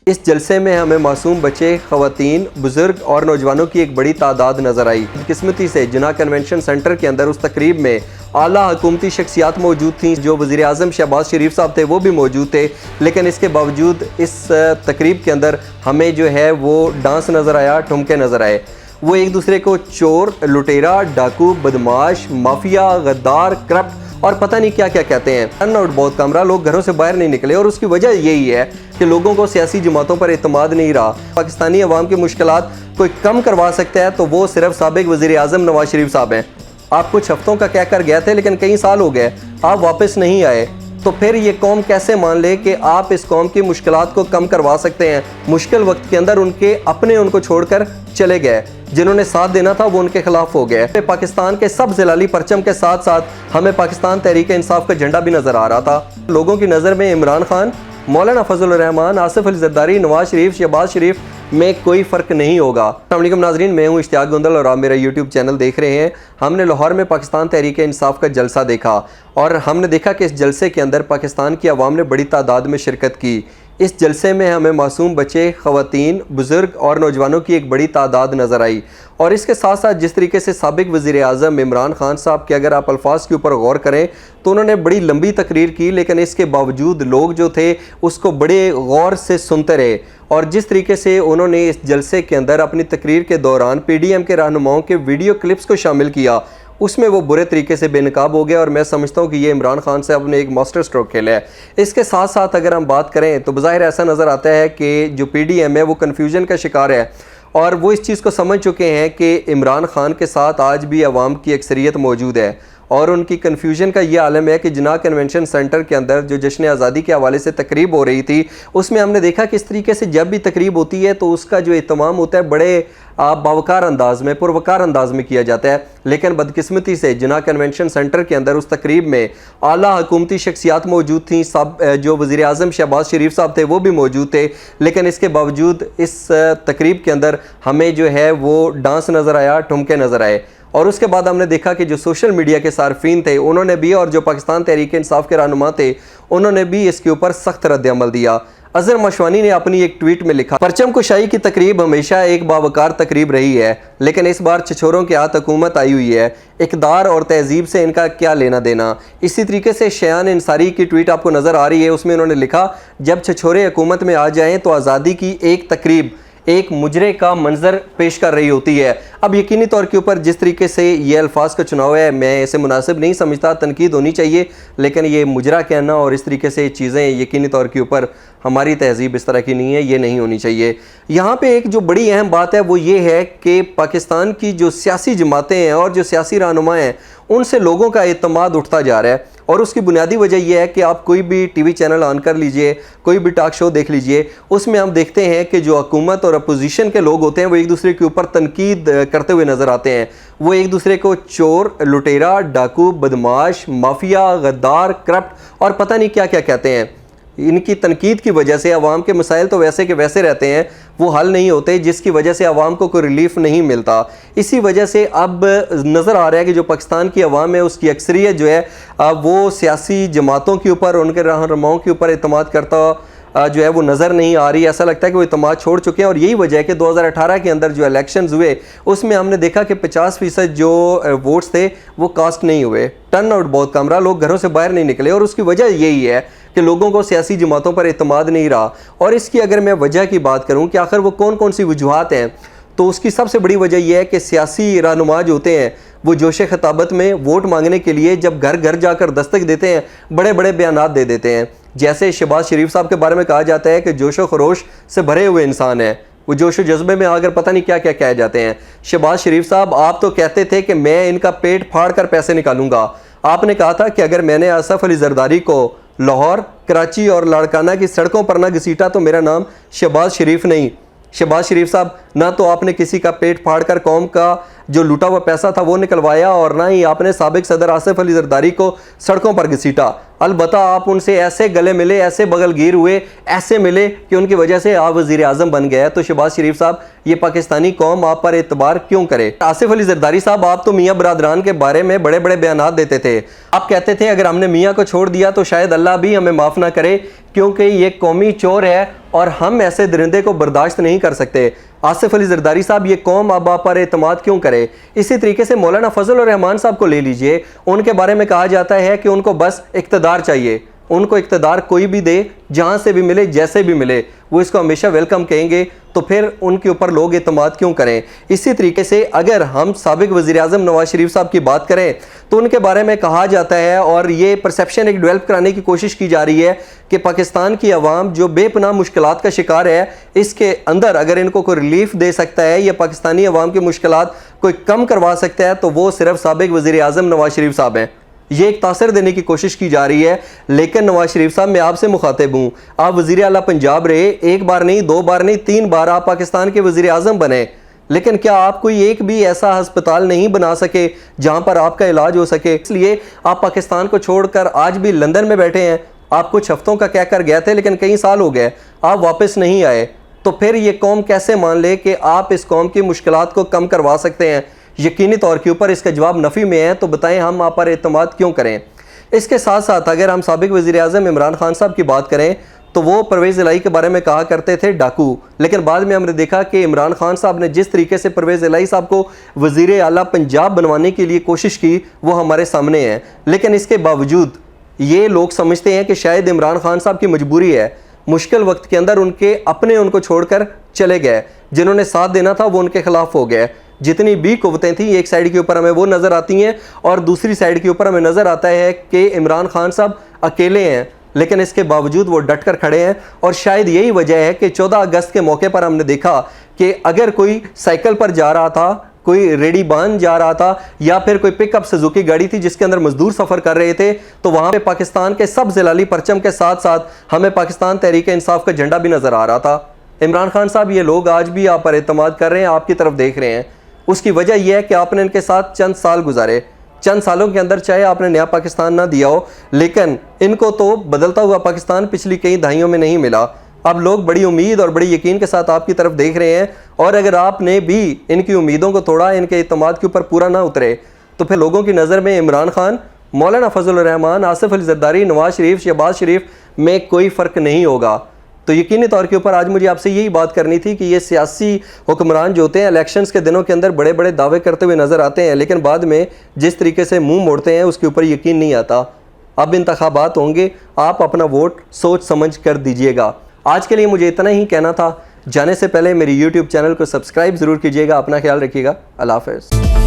اس جلسے میں ہمیں معصوم بچے، خواتین، بزرگ اور نوجوانوں کی ایک بڑی تعداد نظر آئی۔ بدقسمتی سے جناح کنونشن سینٹر کے اندر اس تقریب میں اعلیٰ حکومتی شخصیات موجود تھیں۔ جو وزیر اعظم شہباز شریف صاحب تھے وہ بھی موجود تھے، لیکن اس کے باوجود اس تقریب کے اندر ہمیں جو ہے وہ ڈانس نظر آیا، ٹھمکے نظر آئے۔ وہ ایک دوسرے کو چور، لٹیرا، ڈاکو، بدماش، مافیا، غدار، کرپٹ اور پتہ نہیں کیا کیا کہتے ہیں۔ ٹرن آؤٹ بہت کم رہا، لوگ گھروں سے باہر نہیں نکلے، اور اس کی وجہ یہی ہے کہ لوگوں کو سیاسی جماعتوں پر اعتماد نہیں رہا۔ پاکستانی عوام کی مشکلات کوئی کم کروا سکتا ہے تو وہ صرف سابق وزیر اعظم نواز شریف صاحب ہیں۔ آپ کچھ ہفتوں کا کہہ کر گئے تھے، لیکن کئی سال ہو گئے، آپ واپس نہیں آئے، تو پھر یہ قوم کیسے مان لے کہ آپ اس قوم کی مشکلات کو کم کروا سکتے ہیں؟ مشکل وقت کے اندر ان کو چھوڑ کر چلے گئے، جنہوں نے ساتھ دینا تھا وہ ان کے خلاف ہو گئے۔ پاکستان کے سب زلالی پرچم کے ساتھ ساتھ ہمیں پاکستان تحریک انصاف کا جھنڈا بھی نظر آ رہا تھا۔ لوگوں کی نظر میں عمران خان، مولانا فضل الرحمان، آصف علی زرداری، نواز شریف، شہباز شریف میں کوئی فرق نہیں ہوگا۔ السلام علیکم ناظرین، میں ہوں اشتیاق گندل اور آپ میرا یوٹیوب چینل دیکھ رہے ہیں۔ ہم نے لاہور میں پاکستان تحریک انصاف کا جلسہ دیکھا، اور ہم نے دیکھا کہ اس جلسے کے اندر پاکستان کی عوام نے بڑی تعداد میں شرکت کی۔ اس جلسے میں ہمیں معصوم بچے، خواتین، بزرگ اور نوجوانوں کی ایک بڑی تعداد نظر آئی، اور اس کے ساتھ ساتھ جس طریقے سے سابق وزیر اعظم عمران خان صاحب کے اگر آپ الفاظ کے اوپر غور کریں تو انہوں نے بڑی لمبی تقریر کی، لیکن اس کے باوجود لوگ جو تھے اس کو بڑے غور سے سنتے رہے۔ اور جس طریقے سے انہوں نے اس جلسے کے اندر اپنی تقریر کے دوران پی ڈی ایم کے رہنماؤں کے ویڈیو کلپس کو شامل کیا، اس میں وہ برے طریقے سے بے نقاب ہو گیا، اور میں سمجھتا ہوں کہ یہ عمران خان صاحب نے ایک ماسٹر سٹروک کھیلا ہے۔ اس کے ساتھ ساتھ اگر ہم بات کریں تو بظاہر ایسا نظر آتا ہے کہ جو پی ڈی ایم ہے وہ کنفیوژن کا شکار ہے، اور وہ اس چیز کو سمجھ چکے ہیں کہ عمران خان کے ساتھ آج بھی عوام کی اکثریت موجود ہے، اور ان کی کنفیوژن کا یہ عالم ہے کہ جناح کنونشن سینٹر کے اندر جو جشن آزادی کے حوالے سے تقریب ہو رہی تھی، اس میں ہم نے دیکھا کہ اس طریقے سے جب بھی تقریب ہوتی ہے تو اس کا جو اہتمام ہوتا ہے بڑے باوقار انداز میں، پروقار انداز میں کیا جاتا ہے، لیکن بدقسمتی سے جناح کنونشن سینٹر کے اندر اس تقریب میں اعلیٰ حکومتی شخصیات موجود تھیں۔ جو وزیر اعظم شہباز شریف صاحب تھے وہ بھی موجود تھے، لیکن اس کے باوجود اس تقریب کے اندر ہمیں جو ہے وہ ڈانس نظر آیا، ٹھمکے نظر آئے۔ اور اس کے بعد ہم نے دیکھا کہ جو سوشل میڈیا کے صارفین تھے انہوں نے بھی، اور جو پاکستان تحریک انصاف کے رہنما تھے انہوں نے بھی اس کے اوپر سخت رد عمل دیا۔ اظہر مشوانی نے اپنی ایک ٹویٹ میں لکھا، پرچم کشائی کی تقریب ہمیشہ ایک باوقار تقریب رہی ہے، لیکن اس بار چھچوروں کے ہاتھ حکومت آئی ہوئی ہے، اقدار اور تہذیب سے ان کا کیا لینا دینا۔ اسی طریقے سے شیان انصاری کی ٹویٹ آپ کو نظر آ رہی ہے، اس میں انہوں نے لکھا، جب چھچورے حکومت میں آ جائیں تو آزادی کی ایک تقریب ایک مجرے کا منظر پیش کر رہی ہوتی ہے۔ اب یقینی طور کے اوپر جس طریقے سے یہ الفاظ کا چناؤ ہے، میں اسے مناسب نہیں سمجھتا، تنقید ہونی چاہیے، لیکن یہ مجرا کہنا اور اس طریقے سے چیزیں یقینی طور کے اوپر ہماری تہذیب اس طرح کی نہیں ہے، یہ نہیں ہونی چاہیے۔ یہاں پہ ایک جو بڑی اہم بات ہے وہ یہ ہے کہ پاکستان کی جو سیاسی جماعتیں ہیں اور جو سیاسی رہنما ہیں ان سے لوگوں کا اعتماد اٹھتا جا رہا ہے، اور اس کی بنیادی وجہ یہ ہے کہ آپ کوئی بھی ٹی وی چینل آن کر لیجئے، کوئی بھی ٹاک شو دیکھ لیجئے، اس میں ہم دیکھتے ہیں کہ جو حکومت اور اپوزیشن کے لوگ ہوتے ہیں وہ ایک دوسرے کے اوپر تنقید کرتے ہوئے نظر آتے ہیں۔ وہ ایک دوسرے کو چور، لٹیرا، ڈاکو، بدماش، مافیا، غدار، کرپٹ اور پتہ نہیں کیا کیا کہتے ہیں۔ ان کی تنقید کی وجہ سے عوام کے مسائل تو ویسے کے ویسے رہتے ہیں، وہ حل نہیں ہوتے، جس کی وجہ سے عوام کو کوئی ریلیف نہیں ملتا۔ اسی وجہ سے اب نظر آ رہا ہے کہ جو پاکستان کی عوام ہے اس کی اکثریت جو ہے وہ سیاسی جماعتوں کے اوپر، ان کے رہنماؤں کے اوپر اعتماد کرتا جو ہے وہ نظر نہیں آ رہی۔ ایسا لگتا ہے کہ وہ اعتماد چھوڑ چکے ہیں، اور یہی وجہ ہے کہ 2018 کے اندر جو الیکشنز ہوئے اس میں ہم نے دیکھا کہ 50% جو ووٹس تھے وہ کاسٹ نہیں ہوئے، ٹرن آؤٹ بہت کم رہا، لوگ گھروں سے باہر نہیں نکلے، اور اس کی وجہ یہی ہے کہ لوگوں کو سیاسی جماعتوں پر اعتماد نہیں رہا۔ اور اس کی اگر میں وجہ کی بات کروں کہ آخر وہ کون کون سی وجوہات ہیں، تو اس کی سب سے بڑی وجہ یہ ہے کہ سیاسی رہنما جو ہوتے ہیں وہ جوش خطابت میں ووٹ مانگنے کے لیے جب گھر گھر جا کر دستک دیتے ہیں بڑے بڑے بیانات دے دیتے ہیں۔ جیسے شہباز شریف صاحب کے بارے میں کہا جاتا ہے کہ جوش و خروش سے بھرے ہوئے انسان ہیں، وہ جوش و جذبے میں آ کر پتہ نہیں کیا کیا کہہ جاتے ہیں۔ شہباز شریف صاحب، آپ تو کہتے تھے کہ میں ان کا پیٹ پھاڑ کر پیسے نکالوں گا۔ آپ نے کہا تھا کہ اگر میں نے آصف علی زرداری کو لاہور، کراچی اور لاڑکانہ کی سڑکوں پر نہ گھسیٹا تو میرا نام شہباز شریف نہیں۔ شہباز شریف صاحب، نہ تو آپ نے کسی کا پیٹ پھاڑ کر قوم کا جو لوٹا ہوا پیسہ تھا وہ نکلوایا، اور نہ ہی آپ نے سابق صدر آصف علی زرداری کو سڑکوں پر گھسیٹا۔ البتہ آپ ان سے ایسے گلے ملے، ایسے بغل گیر ہوئے، ایسے ملے کہ ان کی وجہ سے آپ وزیر اعظم بن گئے۔ تو شہباز شریف صاحب، یہ پاکستانی قوم آپ پر اعتبار کیوں کرے؟ آصف علی زرداری صاحب، آپ تو میاں برادران کے بارے میں بڑے بڑے بیانات دیتے تھے۔ آپ کہتے تھے اگر ہم نے میاں کو چھوڑ دیا تو شاید اللہ بھی ہمیں معاف نہ کرے، کیونکہ یہ قومی چور ہے اور ہم ایسے درندے کو برداشت نہیں کر سکتے۔ آصف علی زرداری صاحب، یہ قوم اب آپ پر اعتماد کیوں کرے؟ اسی طریقے سے مولانا فضل الرحمان صاحب کو لے لیجئے، ان کے بارے میں کہا جاتا ہے کہ ان کو بس اقتدار چاہیے، ان کو اقتدار کوئی بھی دے، جہاں سے بھی ملے، جیسے بھی ملے، وہ اس کو ہمیشہ ویلکم کہیں گے، تو پھر ان کے اوپر لوگ اعتماد کیوں کریں؟ اسی طریقے سے اگر ہم سابق وزیر اعظم نواز شریف صاحب کی بات کریں تو ان کے بارے میں کہا جاتا ہے اور یہ پرسیپشن ایک ڈیولپ کرانے کی کوشش کی جا رہی ہے کہ پاکستان کی عوام جو بے پناہ مشکلات کا شکار ہے، اس کے اندر اگر ان کو کوئی ریلیف دے سکتا ہے یا پاکستانی عوام کی مشکلات کوئی کم کروا سکتا ہے تو وہ صرف سابق وزیر اعظم نواز شریف صاحب ہیں۔ یہ ایک تاثر دینے کی کوشش کی جا رہی ہے، لیکن نواز شریف صاحب، میں آپ سے مخاطب ہوں، آپ وزیر اعلیٰ پنجاب رہے، ایک بار نہیں، دو بار نہیں، 3 بار آپ پاکستان کے وزیر اعظم بنے، لیکن کیا آپ کوئی ایک بھی ایسا ہسپتال نہیں بنا سکے جہاں پر آپ کا علاج ہو سکے؟ اس لیے آپ پاکستان کو چھوڑ کر آج بھی لندن میں بیٹھے ہیں۔ آپ کچھ ہفتوں کا کہہ کر گئے تھے، لیکن کئی سال ہو گئے، آپ واپس نہیں آئے، تو پھر یہ قوم کیسے مان لے کہ آپ اس قوم کی مشکلات کو کم کروا سکتے ہیں؟ یقینی طور کے اوپر اس کا جواب نفی میں ہے، تو بتائیں ہم آپ پر اعتماد کیوں کریں؟ اس کے ساتھ ساتھ اگر ہم سابق وزیر اعظم عمران خان صاحب کی بات کریں تو وہ پرویز الہی کے بارے میں کہا کرتے تھے ڈاکو، لیکن بعد میں ہم نے دیکھا کہ عمران خان صاحب نے جس طریقے سے پرویز الہی صاحب کو وزیر اعلیٰ پنجاب بنوانے کے لیے کوشش کی وہ ہمارے سامنے ہے، لیکن اس کے باوجود یہ لوگ سمجھتے ہیں کہ شاید عمران خان صاحب کی مجبوری ہے، مشکل وقت کے اندر ان کو چھوڑ کر چلے گئے، جنہوں نے ساتھ دینا تھا وہ ان کے خلاف ہو گئے۔ جتنی بھی قوتیں تھیں، ایک سائیڈ کے اوپر ہمیں وہ نظر آتی ہیں اور دوسری سائیڈ کے اوپر ہمیں نظر آتا ہے کہ عمران خان صاحب اکیلے ہیں، لیکن اس کے باوجود وہ ڈٹ کر کھڑے ہیں۔ اور شاید یہی وجہ ہے کہ 14 اگست کے موقع پر ہم نے دیکھا کہ اگر کوئی سائیکل پر جا رہا تھا، کوئی ریڈی بان جا رہا تھا، یا پھر کوئی پک اپ سزوکی گاڑی تھی جس کے اندر مزدور سفر کر رہے تھے، تو وہاں پہ پاکستان کے سب زلالی پرچم کے ساتھ ساتھ ہمیں پاکستان تحریک انصاف کا جھنڈا بھی نظر آ رہا تھا۔ عمران خان صاحب، یہ لوگ آج بھی آپ پر اعتماد کر رہے ہیں، آپ کی طرف دیکھ رہے ہیں۔ اس کی وجہ یہ ہے کہ آپ نے ان کے ساتھ چند سال گزارے، چند سالوں کے اندر چاہے آپ نے نیا پاکستان نہ دیا ہو، لیکن ان کو تو بدلتا ہوا پاکستان پچھلی کئی دہائیوں میں نہیں ملا۔ اب لوگ بڑی امید اور بڑی یقین کے ساتھ آپ کی طرف دیکھ رہے ہیں، اور اگر آپ نے بھی ان کی امیدوں کو توڑا، ان کے اعتماد کے اوپر پورا نہ اترے، تو پھر لوگوں کی نظر میں عمران خان، مولانا فضل الرحمان، آصف علی زرداری، نواز شریف، شہباز شریف میں کوئی فرق نہیں ہوگا۔ تو یقینی طور کے اوپر آج مجھے آپ سے یہی بات کرنی تھی کہ یہ سیاسی حکمران جو ہوتے ہیں الیکشنز کے دنوں کے اندر بڑے بڑے دعوے کرتے ہوئے نظر آتے ہیں، لیکن بعد میں جس طریقے سے منہ موڑتے ہیں اس کے اوپر یقین نہیں آتا۔ اب انتخابات ہوں گے، آپ اپنا ووٹ سوچ سمجھ کر دیجیے گا۔ آج کے لیے مجھے اتنا ہی کہنا تھا۔ جانے سے پہلے میری یوٹیوب چینل کو سبسکرائب ضرور کیجیے گا۔ اپنا خیال رکھیے گا۔ اللہ حافظ۔